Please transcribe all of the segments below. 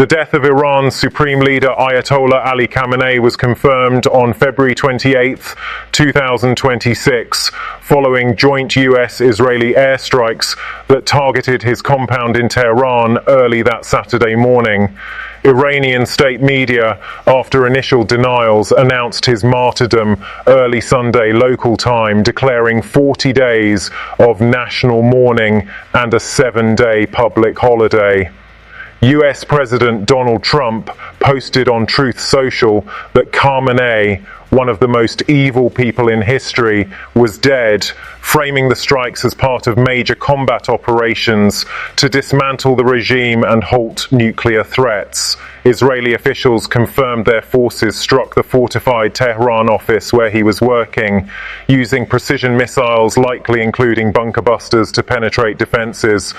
The death of Iran's Supreme Leader Ayatollah Ali Khamenei was confirmed on February 28, 2026, following joint U.S. Israeli airstrikes that targeted his compound in Tehran early that Saturday morning. Iranian state media, after initial denials, announced his martyrdom early Sunday local time, declaring 40 days of national mourning and a 7-day public holiday. U.S. President Donald Trump posted on Truth Social that Khamenei, one of the most evil people in history, was dead, framing the strikes as part of major combat operations to dismantle the regime and halt nuclear threats. Israeli officials confirmed their forces struck the fortified Tehran office where he was working, using precision missiles, likely including bunker busters, to penetrate defenses.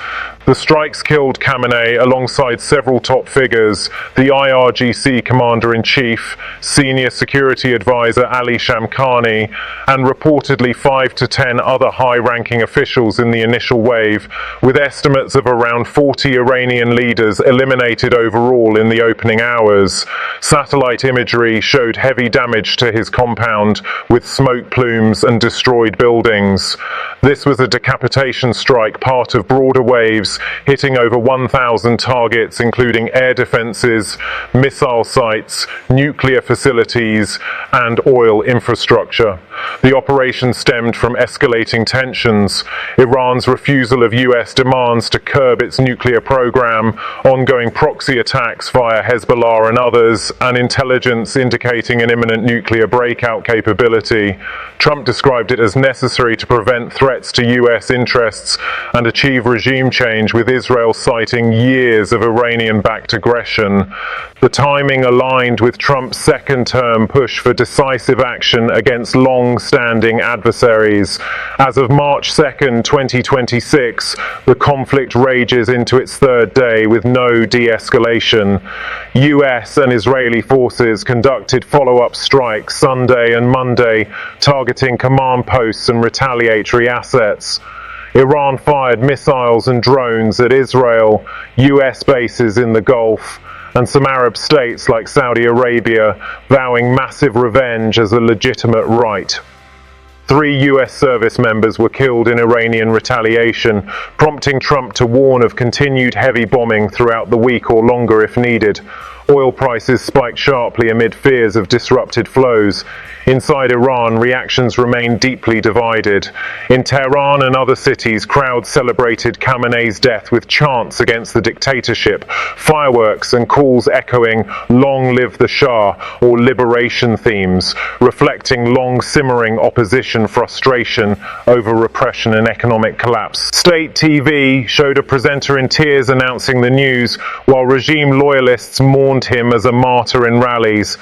The strikes killed Khamenei alongside several top figures: the IRGC commander-in-chief, senior security advisor Ali Shamkhani, and reportedly 5 to 10 other high-ranking officials in the initial wave, with estimates of around 40 Iranian leaders eliminated overall in the opening hours. Satellite imagery showed heavy damage to his compound, with smoke plumes and destroyed buildings. This was a decapitation strike, part of broader waves, hitting over 1,000 targets, including air defenses, missile sites, nuclear facilities, and oil infrastructure. The operation stemmed from escalating tensions, Iran's refusal of U.S. demands to curb its nuclear program, ongoing proxy attacks via Hezbollah and others, and intelligence indicating an imminent nuclear breakout capability. Trump described it as necessary to prevent threats to U.S. interests and achieve regime change, with Israel citing years of Iranian-backed aggression. The timing aligned with Trump's second-term push for decisive action against long-standing adversaries. As of March 2, 2026, the conflict rages into its third day with no de-escalation. U.S. and Israeli forces conducted follow-up strikes Sunday and Monday, targeting command posts and retaliatory assets. Iran fired missiles and drones at Israel, U.S. bases in the Gulf, and some Arab states like Saudi Arabia, vowing massive revenge as a legitimate right. 3 U.S. service members were killed in Iranian retaliation, prompting Trump to warn of continued heavy bombing throughout the week or longer if needed. Oil prices spiked sharply amid fears of disrupted flows. Inside Iran, reactions remain deeply divided. In Tehran and other cities, crowds celebrated Khamenei's death with chants against the dictatorship, fireworks and calls echoing "Long live the Shah" or liberation themes, reflecting long-simmering opposition frustration over repression and economic collapse. State TV showed a presenter in tears announcing the news, while regime loyalists mourned him as a martyr in rallies.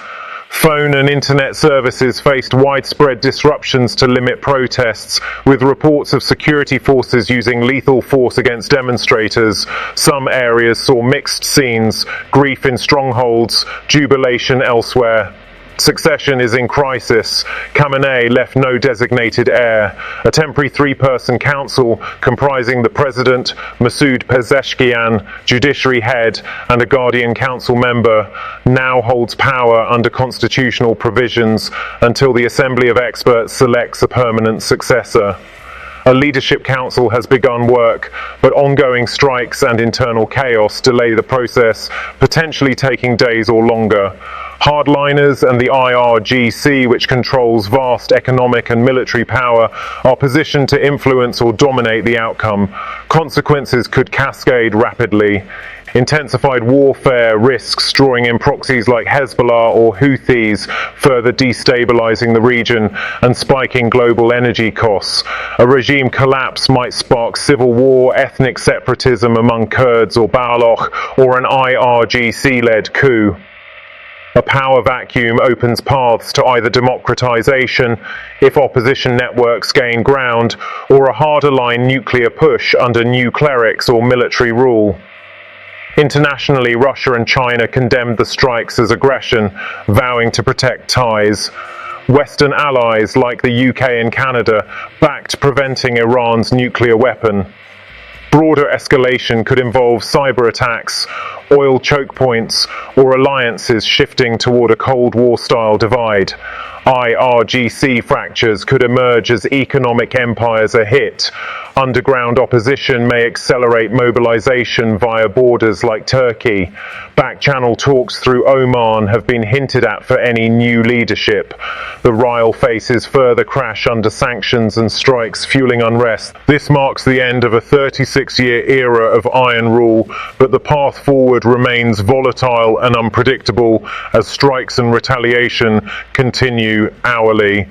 Phone and internet services faced widespread disruptions to limit protests, with reports of security forces using lethal force against demonstrators. Some areas saw mixed scenes: grief in strongholds, jubilation elsewhere. Succession is in crisis. Khamenei left no designated heir. A temporary 3-person council comprising the president, Masoud Pezeshkian, judiciary head, and a guardian council member now holds power under constitutional provisions until the Assembly of Experts selects a permanent successor. A leadership council has begun work, but ongoing strikes and internal chaos delay the process, potentially taking days or longer. Hardliners and the IRGC, which controls vast economic and military power, are positioned to influence or dominate the outcome. Consequences could cascade rapidly. Intensified warfare risks drawing in proxies like Hezbollah or Houthis, further destabilizing the region and spiking global energy costs. A regime collapse might spark civil war, ethnic separatism among Kurds or Baloch, or an IRGC-led coup. A power vacuum opens paths to either democratization, if opposition networks gain ground, or a harder-line nuclear push under new clerics or military rule. Internationally, Russia and China condemned the strikes as aggression, vowing to protect ties. Western allies like the UK and Canada backed preventing Iran's nuclear weapon. Broader escalation could involve cyber attacks, oil choke points, or alliances shifting toward a Cold War-style divide. IRGC fractures could emerge as economic empires are hit. Underground opposition may accelerate mobilization via borders like Turkey. Back-channel talks through Oman have been hinted at for any new leadership. The rial faces further crash under sanctions and strikes, fueling unrest. This marks the end of a 36-year era of iron rule, but the path forward remains volatile and unpredictable as strikes and retaliation continue hourly.